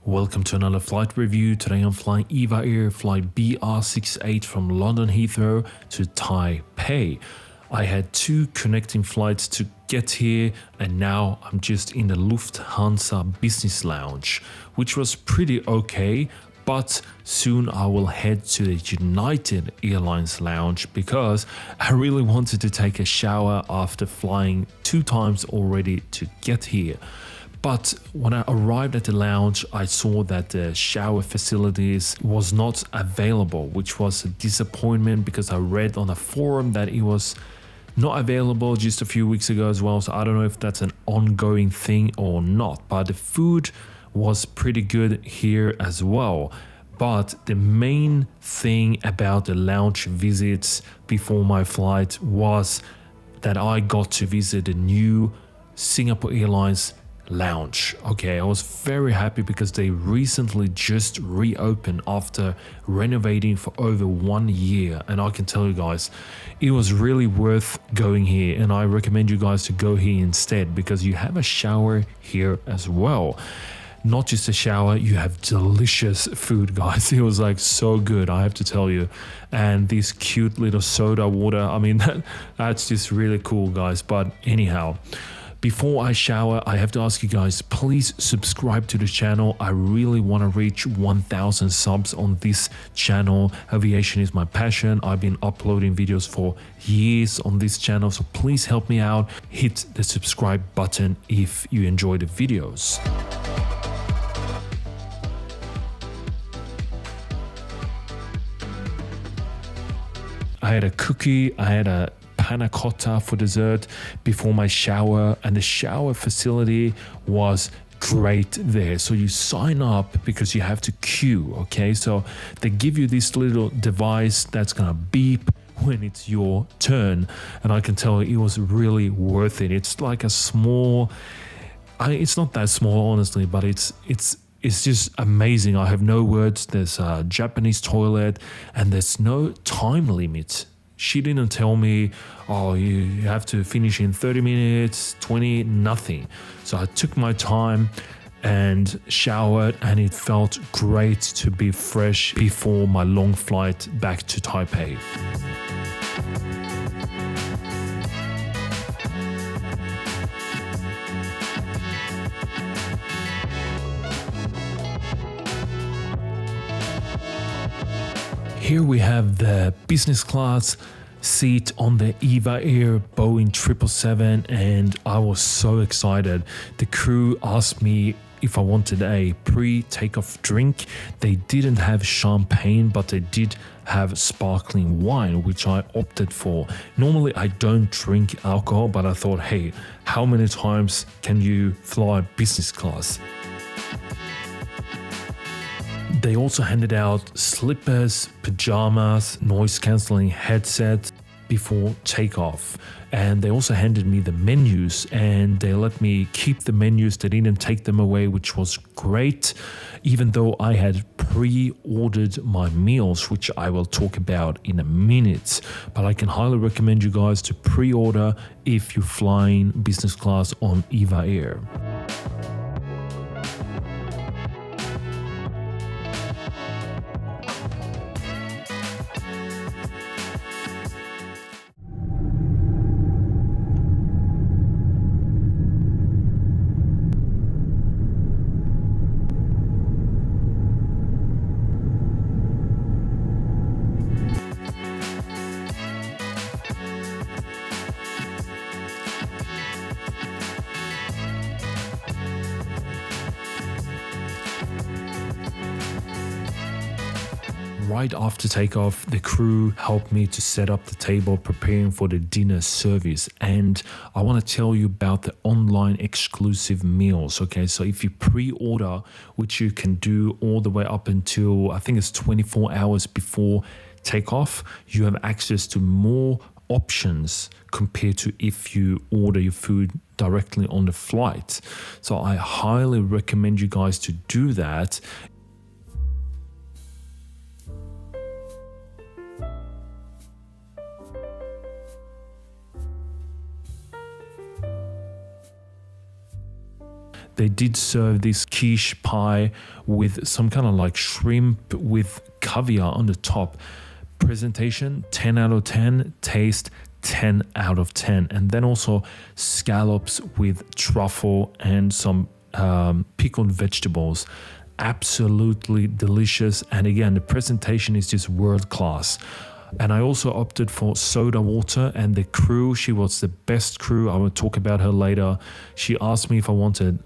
Welcome to another flight review. Today I'm flying EVA Air flight BR68 from London Heathrow to Taipei. I had two connecting flights to get here and now I'm just in the Lufthansa Business Lounge, which was pretty okay, but soon I will head to the United Airlines Lounge because I really wanted to take a shower after flying 2 times already to get here. But when I arrived at the lounge, I saw that the shower facilities was not available, which was a disappointment because I read on a forum that it was not available just a few weeks ago as well. So I don't know if that's an ongoing thing or not, but the food was pretty good here as well. But the main thing about the lounge visits before my flight was that I got to visit the new Singapore Airlines lounge. Okay, I was very happy because they recently just reopened after renovating for over 1 year, and I can tell you guys it was really worth going here, and I recommend you guys to go here instead because you have a shower here as well. Not just a shower, you have delicious food, guys. It was like so good, I have to tell you. And this cute little soda water, I mean that's just really cool, guys. But anyhow, before I shower, I have to ask you guys, please subscribe to the channel. I really want to reach 1,000 subs on this channel. Aviation is my passion. I've been uploading videos for years on this channel, so please help me out. Hit the subscribe button if you enjoy the videos. I had a cookie, I had a panna cotta for dessert before my shower, and the shower facility was great there. So you sign up because you have to queue, okay? So they give you this little device that's gonna beep when it's your turn, and I can tell you it was really worth it. It's like a small, it's not that small honestly, but it's just amazing. I have no words. There's a Japanese toilet and there's no time limit. She didn't tell me, oh, you have to finish in 30 minutes, 20, nothing. So I took my time and showered, and it felt great to be fresh before my long flight back to Taipei. Here we have the business class seat on the EVA Air Boeing 777, and I was so excited. The crew asked me if I wanted a pre-takeoff drink. They didn't have champagne, but they did have sparkling wine, which I opted for. Normally I don't drink alcohol, but I thought, hey, how many times can you fly business class? They also handed out slippers, pajamas, noise-cancelling headset before takeoff. And they also handed me the menus, and they let me keep the menus. They didn't take them away, which was great, even though I had pre-ordered my meals, which I will talk about in a minute. But I can highly recommend you guys to pre-order if you're flying business class on EVA Air. Right after takeoff, the crew helped me to set up the table, preparing for the dinner service. And I want to tell you about the online exclusive meals. Okay, so if you pre-order, which you can do all the way up until I think it's 24 hours before takeoff, you have access to more options compared to if you order your food directly on the flight. So I highly recommend you guys to do that. They did serve this quiche pie with some kind of like shrimp with caviar on the top. Presentation 10 out of 10, taste 10 out of 10. And then also scallops with truffle and some pickled vegetables. Absolutely delicious. And again, the presentation is just world class. And I also opted for soda water, and the crew, she was the best crew. I will talk about her later. She asked me if I wanted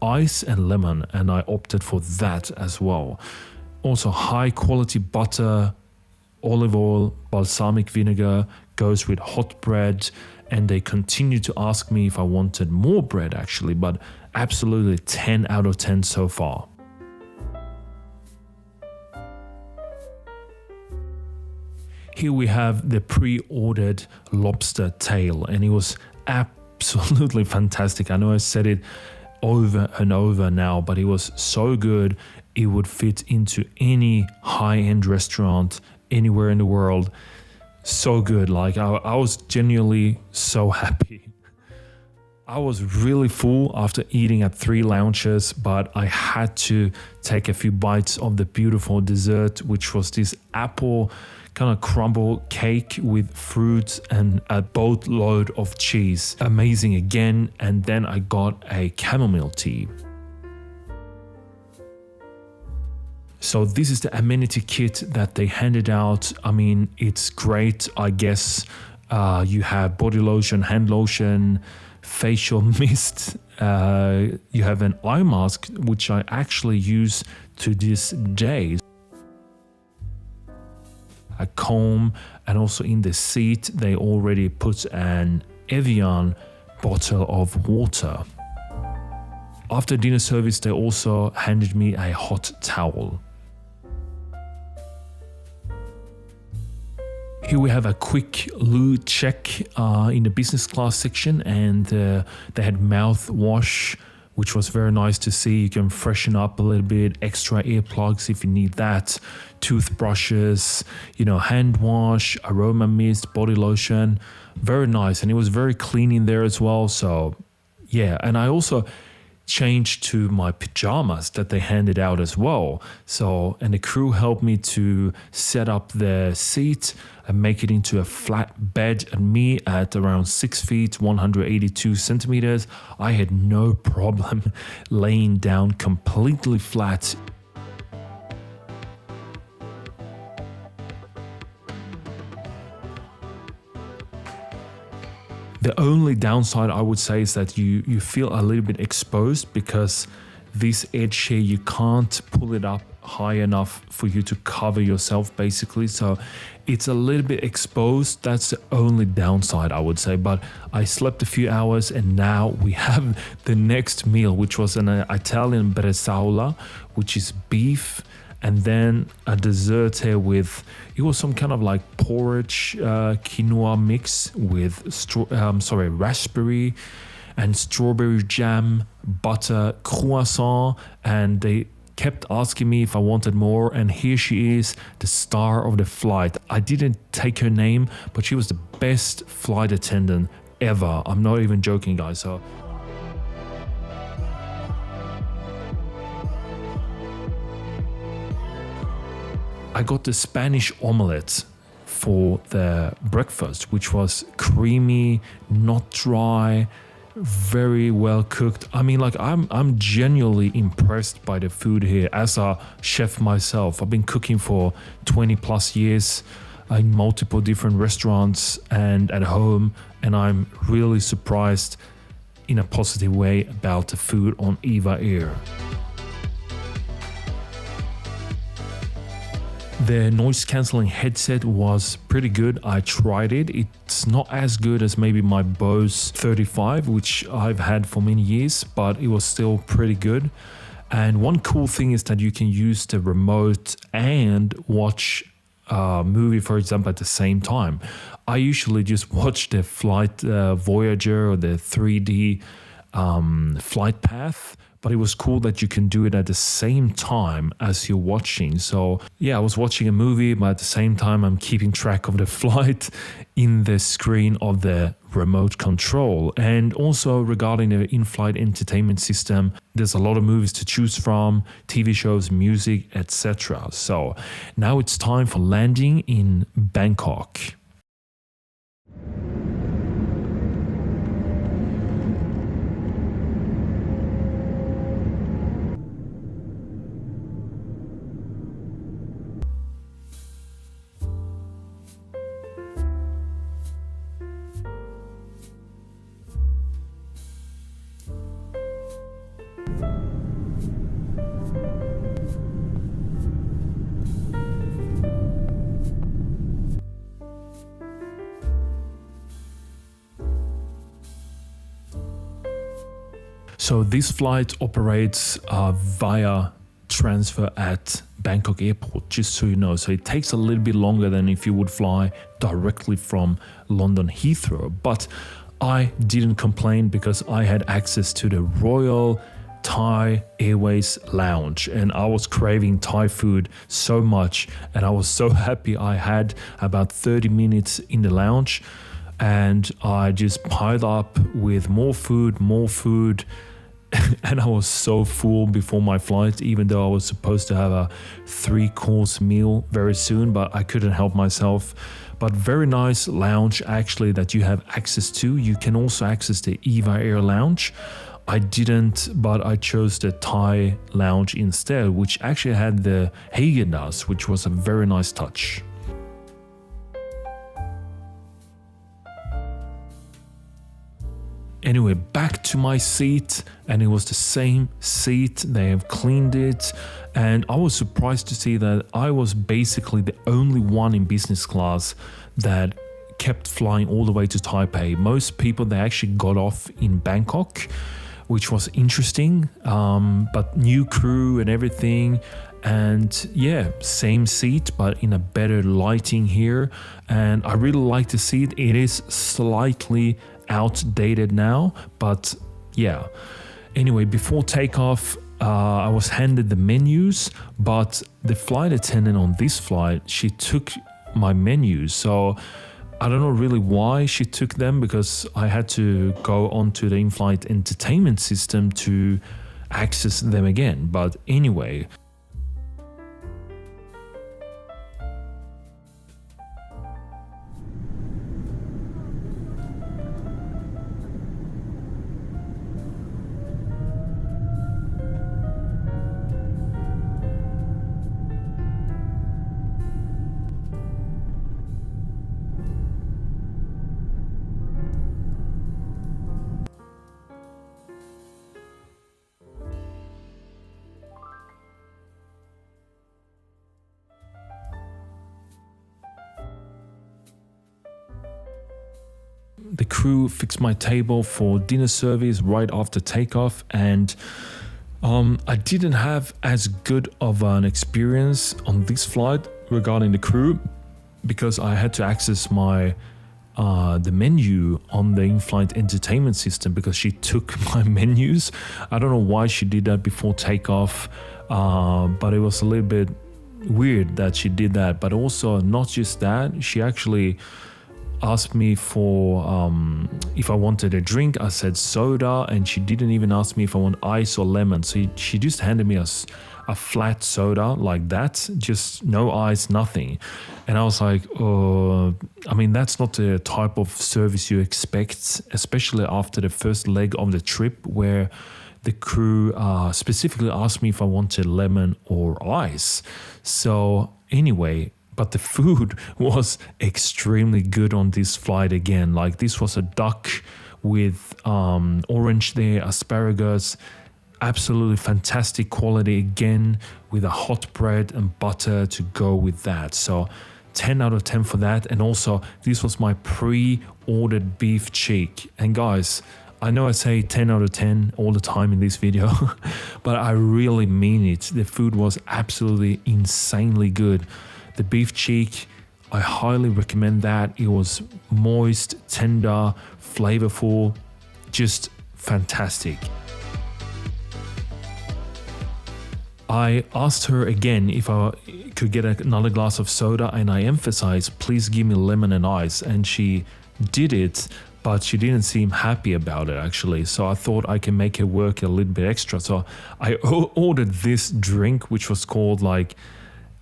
ice and lemon, and I opted for that as well. Also high quality butter, olive oil, balsamic vinegar, goes with hot bread. And they continued to ask me if I wanted more bread actually, but absolutely 10 out of 10 so far. Here we have the pre-ordered lobster tail, and it was absolutely fantastic. I know I said it over and over now, but it was so good. It would fit into any high-end restaurant anywhere in the world. So good. Like I was genuinely so happy. I was really full after eating at 3 lounges, but I had to take a few bites of the beautiful dessert, which was this apple kind of crumble cake with fruits and a boatload of cheese. Amazing again. And then I got a chamomile tea. So this is the amenity kit that they handed out. I mean, it's great, I guess. You have body lotion, hand lotion, facial mist. You have an eye mask, which I actually use to this day. A comb, and also in the seat they already put an Evian bottle of water. After dinner service they also handed me a hot towel. Here we have a quick loo check in the business class section, and they had mouthwash, which was very nice to see. You can freshen up a little bit, extra earplugs if you need that, toothbrushes, hand wash, aroma mist, body lotion. Very nice. And it was very clean in there as well. So yeah, and I also changed to my pajamas that they handed out as well. So, and the crew helped me to set up the seat and make it into a flat bed, and me at around 6 feet, 182 centimeters, I had no problem laying down completely flat. The only downside I would say is that you feel a little bit exposed, because this edge here, you can't pull it up high enough for you to cover yourself basically. So it's a little bit exposed. That's the only downside I would say. But I slept a few hours, and now we have the next meal, which was an Italian bresaola, which is beef. And then a dessert here with, it was some kind of like porridge quinoa mix with raspberry and strawberry jam, butter, croissant. And they kept asking me if I wanted more. And here she is, the star of the flight. I didn't take her name, but she was the best flight attendant ever. I'm not even joking, guys. So I got the Spanish omelette for the breakfast, which was creamy, not dry, very well cooked. I mean, like I'm genuinely impressed by the food here as a chef myself. I've been cooking for 20 plus years in multiple different restaurants and at home, and I'm really surprised in a positive way about the food on EVA Air. The noise cancelling headset was pretty good. I tried it. It's not as good as maybe my Bose 35, which I've had for many years, but it was still pretty good. And one cool thing is that you can use the remote and watch a movie, for example, at the same time. I usually just watch the Flight Voyager or the 3D flight path, but it was cool that you can do it at the same time as you're watching. So yeah, I was watching a movie, but at the same time I'm keeping track of the flight in the screen of the remote control. And also regarding the in-flight entertainment system, there's a lot of movies to choose from, TV shows, music, etc. So now it's time for landing in Bangkok. So this flight operates via transfer at Bangkok airport, just so you know. So it takes a little bit longer than if you would fly directly from London Heathrow. But I didn't complain because I had access to the Royal Thai Airways Lounge, and I was craving Thai food so much, and I was so happy. I had about 30 minutes in the lounge, and I just piled up with more food, and I was so full before my flight, even though I was supposed to have a 3-course meal very soon, but I couldn't help myself. But very nice lounge actually that you have access to. You can also access the EVA Air Lounge. I didn't, but I chose the Thai lounge instead, which actually had the Häagen-Dazs, which was a very nice touch. Anyway, back to my seat, and it was the same seat. They have cleaned it, and I was surprised to see that I was basically the only one in business class that kept flying all the way to Taipei. Most people, they actually got off in Bangkok, which was interesting, but new crew and everything. And yeah, same seat, but in a better lighting here. And I really like the seat. It is slightly outdated now, but yeah. Anyway, before takeoff, I was handed the menus, but the flight attendant on this flight, she took my menus. So I don't know really why she took them, because I had to go onto the in-flight entertainment system to access them again. But anyway, the crew fixed my table for dinner service right after takeoff, and I didn't have as good of an experience on this flight regarding the crew, because I had to access my the menu on the in-flight entertainment system, because she took my menus. I don't know why she did that before takeoff, but it was a little bit weird that she did that. But also, not just that, she actually asked me for if I wanted a drink. I said soda, and she didn't even ask me if I want ice or lemon. So she just handed me a flat soda like that, just no ice, nothing. And I was like, I mean, that's not the type of service you expect, especially after the first leg of the trip, where the crew specifically asked me if I wanted lemon or ice. So anyway, but the food was extremely good on this flight again. Like, this was a duck with orange there, asparagus, absolutely fantastic quality again, with a hot bread and butter to go with that. So 10 out of 10 for that. And also, this was my pre-ordered beef cheek. And guys, I know I say 10 out of 10 all the time in this video, but I really mean it. The food was absolutely insanely good. The beef cheek, I highly recommend that. It was moist, tender, flavorful, just fantastic. I asked her again if I could get another glass of soda, and I emphasized, please give me lemon and ice, and she did it. but she didn't seem happy about it actually. So I thought I can make her work a little bit extra. So I ordered this drink, which was called like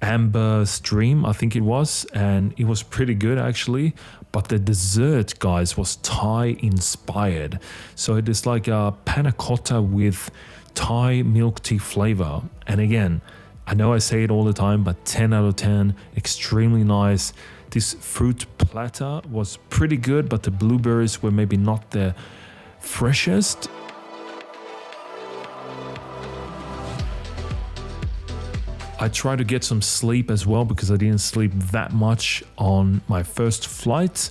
Amber Stream, I think it was, and it was pretty good actually. But the dessert, guys, was Thai inspired. So it is like a panna cotta with Thai milk tea flavor. And again, I know I say it all the time, but 10 out of 10, extremely nice. This fruit platter was pretty good, but the blueberries were maybe not the freshest. I tried to get some sleep as well because I didn't sleep that much on my first flight.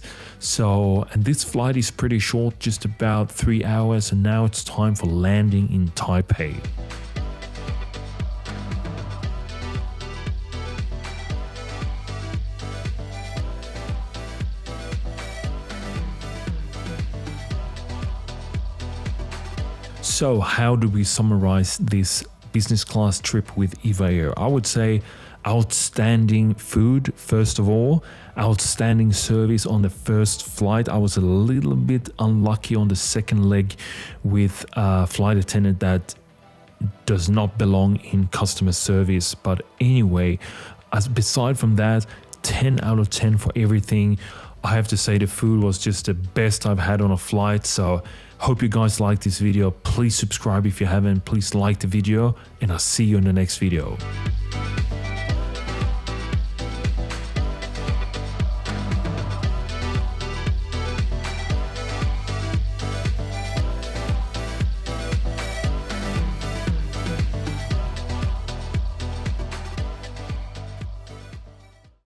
And this flight is pretty short, just about 3 hours, and now it's time for landing in Taipei. So how do we summarize this business class trip with EVA Air? I would say outstanding food, first of all, outstanding service on the first flight. I was a little bit unlucky on the second leg with a flight attendant that does not belong in customer service. But anyway, beside from that, 10 out of 10 for everything. I have to say the food was just the best I've had on a flight. So hope you guys like this video. Please subscribe if you haven't. Please like the video, and I'll see you in the next video.